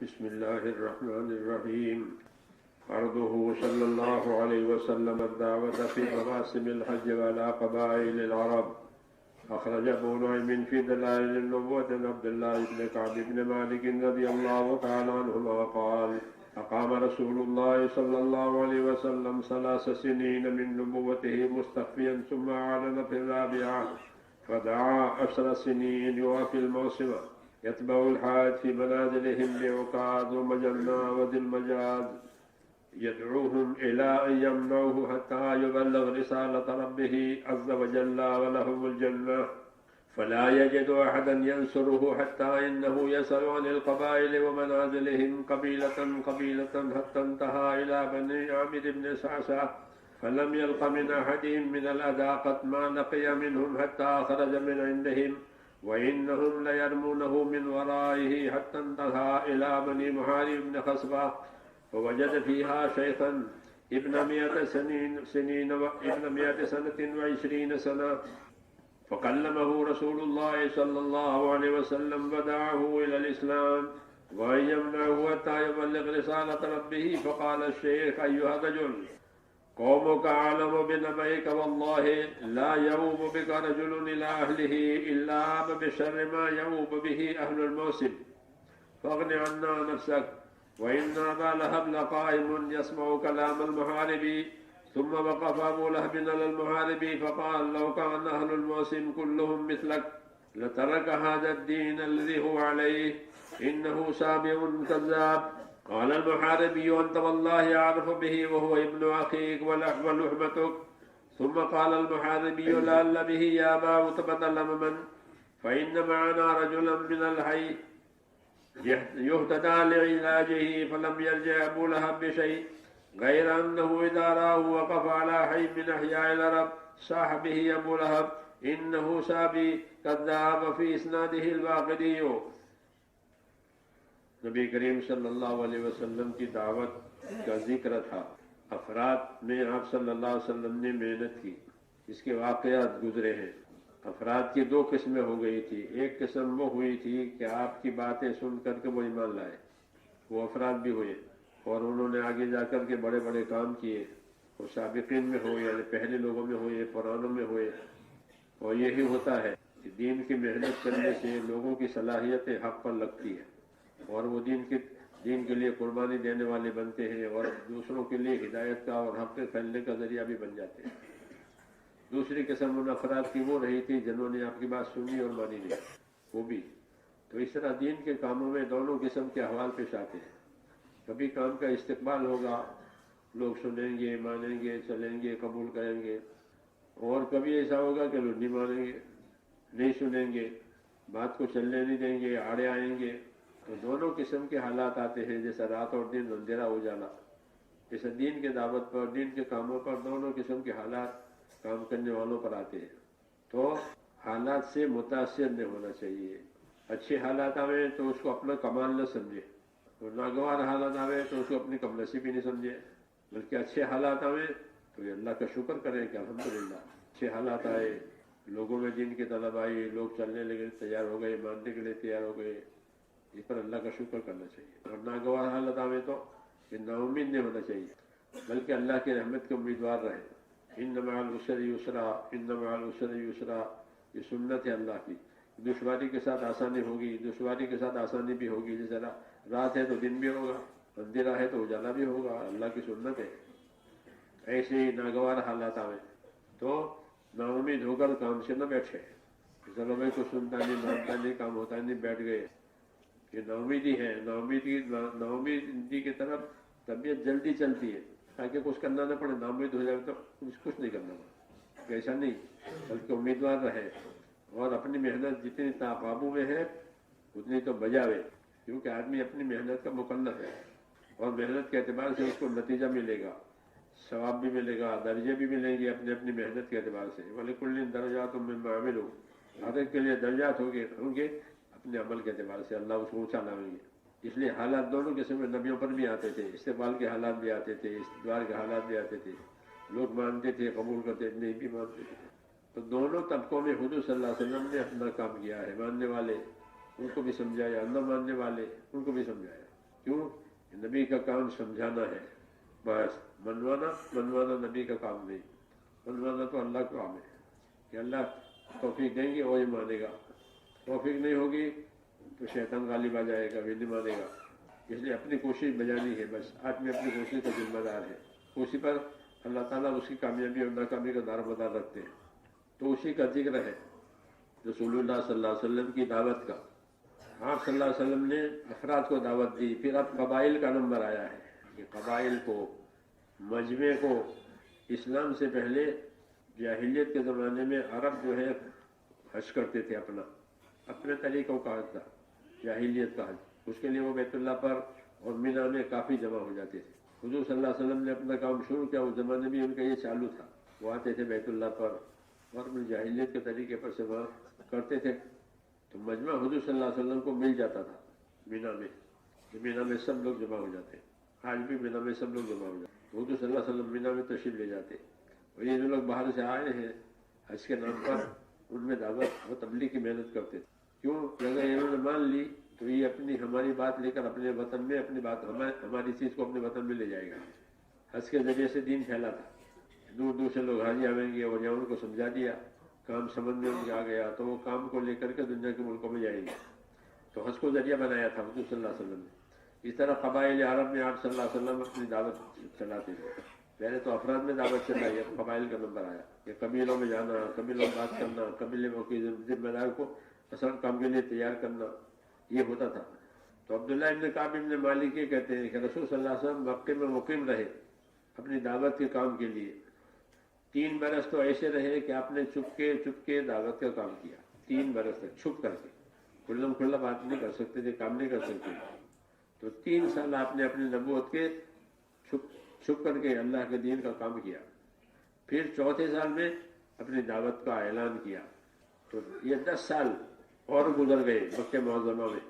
بسم الله الرحمن الرحيم. عرضه صلى الله عليه وسلم الدعوة في مواسم الحج وعلى قبائل العرب. أخرج أبو نعيم في دلائل النبوة عن عبد الله بن كعب بن مالك رضي الله تعالى عنهما قال: أقام رسول الله صلى الله عليه وسلم 3 سنين من نبوته مستخفيا ثم أعلن في الرابعة فدعا 10 سنين يوافي الموسم يتبع الحاج في منازلهم بعكاظ ومجنة وذي المجاز يدعوهم إلى أن يمنعوه حتى يبلغ رسالة ربه عز وجل ولهم الجنة، فلا يجد أحدا ينصره حتى إنه يسأل عن القبائل ومنازلهم قبيلة قبيلة حتى انتهى إلى بني عامر بن سعسع، فلم يلق من أحدهم من الأذى قد ما لقي منهم حتى خرج من عندهم، وإنهم ليرمونه من ورائه حتى انتهى إلى بني محارب بن خصبة، فوجد فيها شيخا ابن 100 سنة و20 سنة، فكلمه رسول الله صلى الله عليه وسلم ودعاه إلى الإسلام وأن يمنعه حتى يبلغ رسالة ربه. فقال الشيخ: أيها الرجل، قومك أعلم بنبئك، والله لا يعوب بك رجل إلى أهله إلا عاب بشر ما يعوب به أهل الموسم، فاغن عنا نفسك. وإن أبا لهب لقائم يسمع كلام المحارب. ثم وقف أبو لهب على المحارب فقال: لو كان أهل الموسم كلهم مثلك لترك هذا الدين الذي هو عليه، إنه سابع كذاب. قال المحاربي: أنت والله أعرف به وهو ابن أخيك ولحمتك. ثم قال المحاربي: لعل به يا أبا عتبة لمما، فإن معنا رجلا من الحي يهتدى لعلاجه. فلم يرجع أبو لهب بشيء غير أنه إذا رآه وقف على حي من أحياء العرب صاح به أبو لهب: إنه سابي كذاب. في إسناده الواقدي. نبی کریم صلی اللہ علیہ وسلم کی دعوت کا ذکر تھا۔ افراد میں آپ صلی اللہ علیہ وسلم نے محنت کی، اس کے واقعات گزرے ہیں۔ افراد کی 2 قسمیں ہو گئی تھی۔ ایک قسم وہ ہوئی تھی کہ آپ کی باتیں سن کر کے وہ ایمان لائے، وہ افراد بھی ہوئے اور انہوں نے آگے جا کر کے بڑے بڑے کام کیے، وہ سابقین میں ہوئے، یعنی پہلے لوگوں میں ہوئے، پرانوں میں ہوئے۔ اور یہی ہوتا ہے کہ دین کی محنت کرنے سے لوگوں کی صلاحیتیں حق پر لگتی ہے اور وہ دین کے لیے قربانی دینے والے بنتے ہیں اور دوسروں کے لیے ہدایت کا اور حق کے پھیلنے کا ذریعہ بھی بن جاتے ہیں۔ دوسری قسم ان افراد کی وہ رہی تھی جنہوں نے آپ کی بات سنی اور مانی نہیں، وہ بھی۔ تو اس طرح دین کے کاموں میں دونوں قسم کے احوال پیش آتے ہیں۔ کبھی کام کا استقبال ہوگا، لوگ سنیں گے، مانیں گے، چلیں گے، قبول کریں گے، اور کبھی ایسا ہوگا کہ لوگ نہیں مانیں گے، نہیں سنیں گے، بات کو چلنے نہیں دیں گے، آڑے آئیں گے۔ تو دونوں قسم کے حالات آتے ہیں، جیسا رات اور دن اندھیرا ہو جانا، جیسے دین کے دعوت پر، دین کے کاموں پر دونوں قسم کے حالات کام کرنے والوں پر آتے ہیں۔ تو حالات سے متاثر نہیں ہونا چاہیے۔ اچھے حالات آوے تو اس کو اپنا کمال نہ سمجھے، اور ناگوار حالات آوے تو اس کو اپنی کم نصیبی نہیں سمجھے، بلکہ اچھے حالات آوے تو یہ اللہ کا شکر کریں کہ الحمدللہ اچھے حالات آئے، لوگوں میں دین کی طلب آئی، لوگ چلنے لگے، تیار ہو گئے، ماننے کے لیے تیار ہو گئے، اس پر اللہ کا شکر کرنا چاہیے۔ اور ناگوار حالت آوے تو یہ نا امید نہیں ہونا چاہیے، بلکہ اللہ کی رحمت کے امیدوار رہے۔ ان مع العسر یسرا، ان مع العسر یسرا، یہ سنت ہے اللہ کی۔ دشواری کے ساتھ آسانی ہوگی، دشواری کے ساتھ آسانی بھی ہوگی۔ جیسے رات ہے تو دن بھی ہوگا، اندھیرا ہے تو اجالا بھی ہوگا، اللہ کی سنت ہے۔ ایسے ہی ناگوار حالات آوے تو نا امید ہو کر کام سے نہ بیٹھے، چلو میں کچھ سنتا نہیں، مانتا نہیں، کام ہوتا نہیں، بیٹھ گئے، یہ نا امیدی ہے۔ نا امیدی کی طرف طبیعت جلدی چلتی ہے تاکہ کچھ کرنا نہ پڑے۔ نا امید ہو جائے تو کچھ نہیں کرنا پڑے، ایسا نہیں، بلکہ امیدوار رہے اور اپنی محنت جتنی قابو میں ہے اتنی تو بجاوے، کیونکہ آدمی اپنی محنت کا مکلف ہے اور محنت کے اعتبار سے اس کو نتیجہ ملے گا، ثواب بھی ملے گا، درجے بھی ملیں گے اپنی محنت کے اعتبار سے۔ وَلِكُلٍّ دَرَجَاتٌ مِّمَّا عَمِلُوا، ہر ایک کے لیے درجات ہوں گے اپنے عمل کے اعتبار سے، اللہ اس کو اونچا لاویں گے۔ اس لیے حالات دونوں قسم کے نبیوں پر بھی آتے تھے، استقبال کے حالات بھی آتے تھے، استدبار کے حالات بھی آتے تھے، لوگ مانتے تھے، قبول کرتے تھے، نہیں بھی مانتے تھے۔ تو دونوں طبقوں میں حضور صلی اللہ علیہ وسلم نے اپنا کام کیا ہے۔ ماننے والے ان کو بھی سمجھایا، نہ ماننے والے ان کو بھی سمجھایا، کیوں؟ نبی کا کام سمجھانا ہے، بس منوانا نبی کا کام نہیں، منوانا تو اللہ کا کام ہے کہ اللہ توفیق دیں گے وہی مانے گا، توفیق نہیں ہوگی تو شیطان غالب آ جائے گا، وہ نہیں مانے گا۔ اس لیے اپنی کوشش بجانی ہے، بس آدمی اپنی کوشش کا ذمہ دار ہے، اسی پر اللہ تعالیٰ اس کی کامیابی اور ناکامی کا دار مدار رکھتے ہیں۔ تو اسی کا ذکر ہے رسول اللہ صلی اللہ علیہ وسلم کی دعوت کا۔ آپ صلی اللہ علیہ وسلم نے افراد کو دعوت دی، پھر اب قبائل کا نمبر آیا ہے کہ قبائل کو، مجمع کو۔ اسلام سے پہلے جاہلیت کے زمانے میں عرب جو ہے حج کرتے تھے، اپنے طریقوں کا حج تھا، جاہلیت کا حج۔ اس کے لیے وہ بیت اللہ پر اور مینا میں کافی جمع ہو جاتے تھے۔ حضور صلی اللہ علیہ وسلم نے اپنا کام شروع کیا، اس زمانے میں ان کا یہ چالو تھا، وہ آتے تھے بیت اللہ پر اور اپنی جاہلیت کے طریقے پر سے وہاں کرتے تھے۔ تو مجمع حضور صلی اللہ علیہ وسلم کو مل جاتا تھا مینا میں، مینا میں سب لوگ جمع ہو جاتے ہیں، آج بھی مینا میں سب لوگ جمع ہو جاتے ہیں۔ حضور صلی اللہ علیہ وسلم مینا میں تشریف لے جاتے، اور یہ جو لوگ باہر سے آئے ہیں حج کے نام پر، ان میں دعوت و تبلیغ کی محنت کرتے تھے۔ کیوں؟ اگر انہوں نے مان لی تو یہ ہماری بات لے کر اپنے وطن میں، اپنی بات ہماری چیز کو اپنے وطن میں لے جائے گا۔ حج کے ذریعے سے دین پھیلا تھا، دور دور سے لوگ حاجی آئیں گے، اور یہاں ان کو سمجھا دیا، کام سمجھ میں ان کے آ گیا تو وہ کام کو لے کر کے دنیا کے ملکوں میں جائیں گے۔ تو حج کو ذریعہ بنایا تھا حضور صلی اللہ علیہ وسلم نے۔ اس طرح قبائل عرب میں آپ صلی اللہ علیہ وسلم اپنی دعوت چلاتے تھے۔ پہلے تو افراد میں دعوت چلائی، اب قبائل کا نمبر آیا کہ قبیلوں میں جانا، قبیلوں میں بات کرنا، قبیلے کی ذمہ دار کو اصل کام کے لیے تیار کرنا، یہ ہوتا تھا۔ تو عبداللہ ابن کعب ابن مالک یہ کہتے ہیں کہ رسول صلی اللہ علیہ وسلم مکے میں مقیم رہے اپنی دعوت کے کام کے لیے۔ 3 برس تو ایسے رہے کہ آپ نے چپ کے دعوت کا کام کیا، 3 برس تک چھپ کر کے، کھلم کھلا بات نہیں کر سکتے تھے، کام نہیں کر سکتے۔ تو 3 سال آپ نے اپنی نبوت کے چھپ کر کے اللہ کے دین کا کام کیا۔ پھر 4تھے سال میں اپنی دعوت کا اعلان کیا۔ تو یہ 10 سال اور گزر گئے مکہ معظمہ میں۔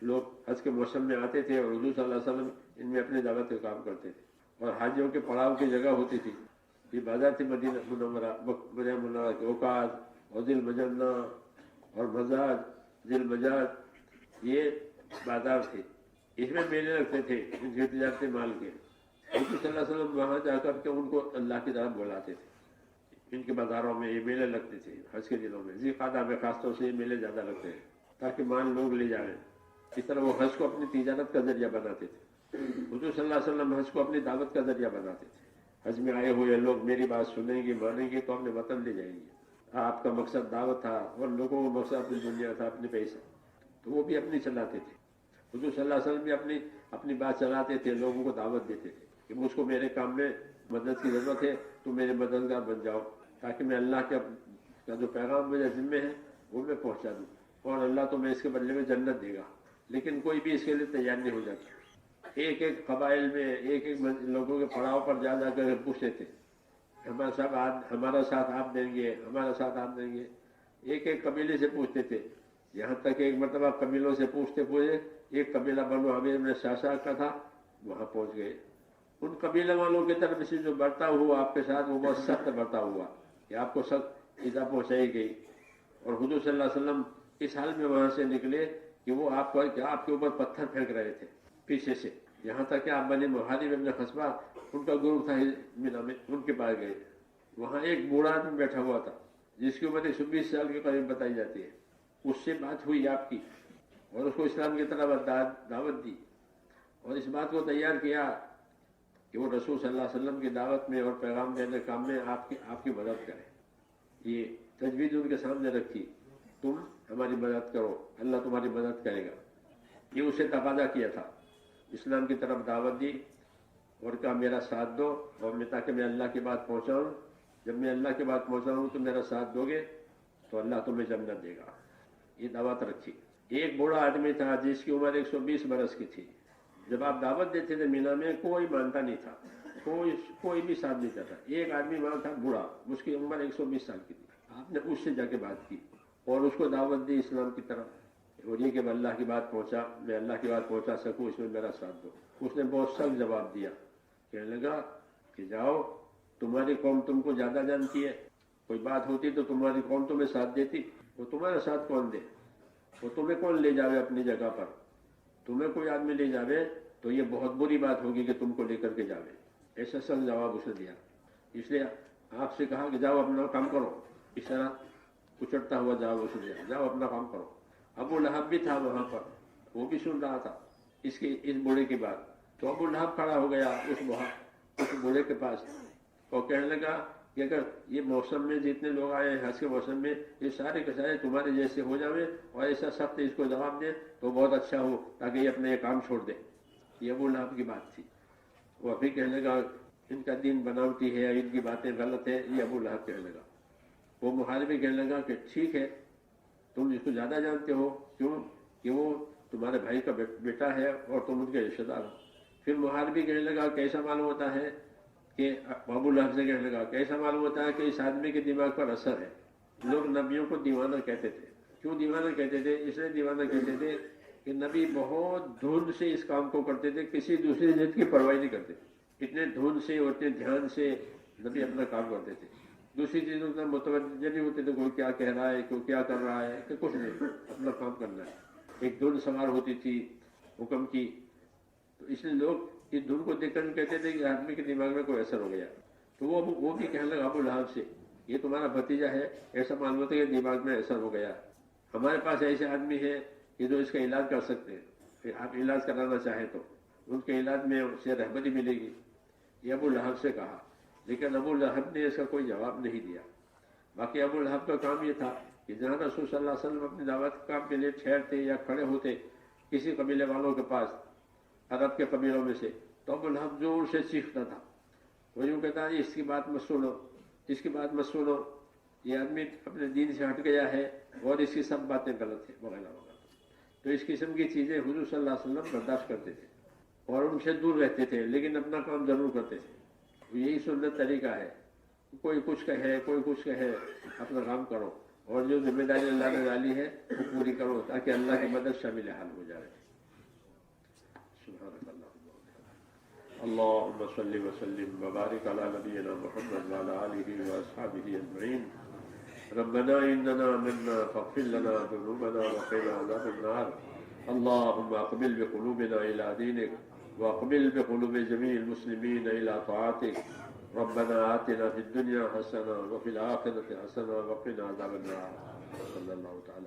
لوگ حج کے موسم میں آتے تھے اور حضور صلی اللہ علیہ وسلم ان میں اپنی دعوت کا کام کرتے تھے، اور حاجیوں کے پڑاؤ کی جگہ ہوتی تھی، یہ بازار تھی مدینہ منورہ کے اوقات اور ذی المجنہ اور مزاج، ذی المجاج، یہ بازار تھے، اس میں میلے لگتے تھے ان کے تجارتی مال کے۔ حضور صلی اللہ علیہ وسلم وہاں جا کر کے ان کو اللہ کی طرف بلاتے تھے۔ ان کے بازاروں میں یہ میلے لگتے تھے حج کے دنوں میں، ذی القعدہ میں خاص طور سے یہ میلے زیادہ لگتے ہیں تاکہ مال لوگ لے جائیں۔ اس طرح وہ حج کو اپنی تجارت کا ذریعہ بناتے تھے۔ حضور صلی اللہ علیہ وسلم حج کو اپنی دعوت کا ذریعہ بناتے تھے۔ حج میں آئے ہوئے لوگ میری بات سنیں گے، مانیں گے تو اپنے وطن لے جائیں گے۔ آپ کا مقصد دعوت تھا اور لوگوں کا مقصد اپنی دنیا تھا، اپنے پیسہ، تو وہ بھی اپنی چلاتے تھے۔ حضور صلی اللہ علیہ وسلم بھی اپنی بات چلاتے تھے، لوگوں کو دعوت دیتے تھے کہ مجھ کو میرے کام میں مدد کی ضرورت ہے، تو میرے مددگار بن جاؤ تاکہ میں اللہ کا جو پیغام میرے ذمے ہے وہ میں پہنچا دوں، اور اللہ تو میں اس کے بدلے میں جنت دے گا۔ لیکن کوئی بھی اس کے لیے تیار نہیں ہو جاتا۔ ایک قبائل میں ایک لوگوں کے پڑاؤ پر جا کر پوچھتے تھے، ہمارا ساتھ آپ دیں گے، ہمارا ساتھ آپ دیں گے۔ ایک قبیلے سے پوچھتے تھے، یہاں تک ایک مرتبہ قبیلوں سے پوچھتے ایک قبیلہ بنو عامر میں شاشا کا تھا، وہاں پہنچ گئے۔ ان قبیلہ والوں کی طرف سے جو برتاؤ ہوا آپ کے ساتھ، وہ بہت سخت برتاؤ ہوا کہ آپ کو سخت ایذا پہنچائی گئی، اور حضور صلی اللہ علیہ وسلم اس حال میں وہاں سے نکلے کہ وہ آپ کے اوپر پتھر پھینک رہے تھے پیچھے سے، یہاں تک کہ آپ بنی محارب ابن خصبہ ان کا گروپ تھا مینا میں، ان کے پاس گئے۔ وہاں ایک بوڑھا آدمی بیٹھا ہوا تھا جس کی عمر 120 سال کے قریب بتائی جاتی ہے، اس سے بات ہوئی آپ کی، اور اس کو اسلام کی طرف دعوت دی، اور اس بات کو تیار کیا کہ وہ رسول صلی اللہ علیہ وسلم کی دعوت میں اور پیغام دینے کام میں آپ کی مدد کرے۔ یہ تجویز ان کے سامنے رکھی، تم ہماری مدد کرو، اللہ تمہاری مدد کرے گا۔ یہ اسے تقاضا کیا تھا، اسلام کی طرف دعوت دی اور کہا میرا ساتھ دو، اور تاکہ میں اللہ کی بات پہنچاؤں، جب میں اللہ کی بات پہنچاؤں تو میرا ساتھ دو گے تو اللہ تمہیں جنت دے گا۔ یہ دعوت رکھی۔ ایک بوڑھا آدمی تھا جس کی عمر 120 برس کی تھی، جب آپ دعوت دیتے تھے مینا میں کوئی مانتا نہیں تھا، کوئی بھی ساتھ نہیں دیتا۔ ایک آدمی وہاں تھا بوڑھا، اس کی عمر 120 سال کی تھی، آپ نے اس سے جا کے بات کی اور اس کو دعوت دی اسلام کی طرف، اور یہ کہ میں اللہ کی بات پہنچا سکوں، اس میں میرا ساتھ دو۔ اس نے بہت سخت جواب دیا، کہنے لگا کہ جاؤ، تمہاری قوم تم کو زیادہ جانتی ہے، کوئی بات ہوتی تو تمہاری قوم تمہیں ساتھ دیتی، وہ تمہارا ساتھ کون دے، وہ تمہیں کون لے جاوے اپنی جگہ پر، تمہیں کوئی آدمی لے جاوے تو یہ بہت بری بات ہوگی کہ تم کو لے کر کے جاوے. ایسا سخت جواب اس نے دیا. اس لیے آپ سے کہا کہ جاؤ اپنا کام کرو. اس طرح اچڑتا ہوا جواب اس نے دیا, جاؤ اپنا کام کرو. ابو لہب بھی تھا وہاں پر, وہ بھی سن رہا تھا اس بوڑھے کی بات. تو ابو لہب کھڑا ہو گیا اس بوڑھے کے پاس اور کہنے لگا کہ اگر یہ موسم میں جتنے لوگ آئے ہیں حج کے موسم میں, یہ سارے کے سارے تمہارے جیسے ہو جاوے اور ایسا سخت اس کو جواب دے تو بہت اچھا ہو, تاکہ یہ اپنے یہ کام چھوڑ دے. یہ ابو لہب کی بات تھی. وہ ابھی کہنے لگا ان کا دین بناوٹی ہے, ان کی باتیں غلط ہیں. یہ ابو لہب کہنے لگا. وہ محاربی کہنے لگا کہ ٹھیک ہے, تم اس کو زیادہ جانتے ہو. کیوں کہ وہ تمہارے بھائی کا بیٹا ہے اور تم ان کے رشتے دار ہو. پھر محاربی کہنے لگا کیسا معلوم ہوتا ہے کہ ابو لہب سے کہنے لگا کیسا معلوم ہوتا ہے کہ اس آدمی کے دماغ پر اثر ہے. لوگ نبیوں کو دیوانہ کہتے تھے. کیوں دیوانہ کہتے تھے؟ اس لیے دیوانہ کہتے تھے کہ نبی بہت دھند سے اس کام کو کرتے تھے, کسی دوسری چیز کی پرواہ نہیں کرتے. اتنے دھند سے اور اتنے دھیان سے نبی اپنا کام کرتے تھے. دوسری چیزوں کا متوجہ نہیں ہوتے تھے, کوئی کیا کہہ رہا ہے, کوئی کیا کر رہا ہے, کہ کچھ نہیں, اپنا کام کرنا ہے. ایک دھن سوار ہوتی تھی حکم کی, تو اس لیے لوگ اس دھن کو دیکھ کر کہتے تھے کہ آدمی کے دماغ میں کوئی اثر ہو گیا. تو وہ بھی کہنے لگا ابو لہب سے, یہ تمہارا بھتیجا ہے, ایسا معلوم ہوتا ہے کہ دماغ میں اثر ہو گیا. ہمارے پاس ایسے آدمی ہے کہ جو اس کا علاج کر سکتے ہیں, پھر آپ علاج کرانا چاہیں تو ان کے علاج میں اسے رہبری ملے گی. یہ ابو لہب سے کہا, لیکن ابو لہب نے اس کا کوئی جواب نہیں دیا. باقی ابو لہب کا کام یہ تھا کہ جہاں رسول صلی اللہ علیہ وسلم اپنی دعوت کام کے لیے ٹھہرتے یا کھڑے ہوتے کسی قبیلے والوں کے پاس, عرب کے قبیلوں میں سے, تو ابو لہب زور سے چیختا تھا. وہ یوں کہتا ہے اس کی بات مت سنو, اس کی بات مت سنو, یہ آدمی اپنے دین سے ہٹ گیا ہے اور اس کی سب باتیں غلط ہیں وغیرہ وغیرہ. تو اس قسم کی چیزیں حضور صلی اللہ علیہ وسلم برداشت کرتے تھے اور ان سے دور رہتے تھے, لیکن اپنا کام ضرور کرتے تھے. یہی سنت طریقہ ہے, کوئی کچھ کہے کوئی کچھ کہے, اپنا کام کرو اور جو ذمہ داری اللہ نے ڈالی ہے وہ پوری کرو, تاکہ اللہ کی مدد شامل حال ہو جائے. سبحانک اللہم صلی وسلم وبارک علی نبینا محمد وعلی آلہ واصحابہ اجمعین. ربنا اننا آمنا فاغفر لنا ذنوبنا وقنا عذاب النار. اللهم اقبل بقلوبنا الى دينك واقبل بقلوب جميع المسلمين الى طاعتك. ربنا آتنا في الدنيا حسنة وفي الآخرة حسنة وقنا عذاب النار. صلی اللہ تعالی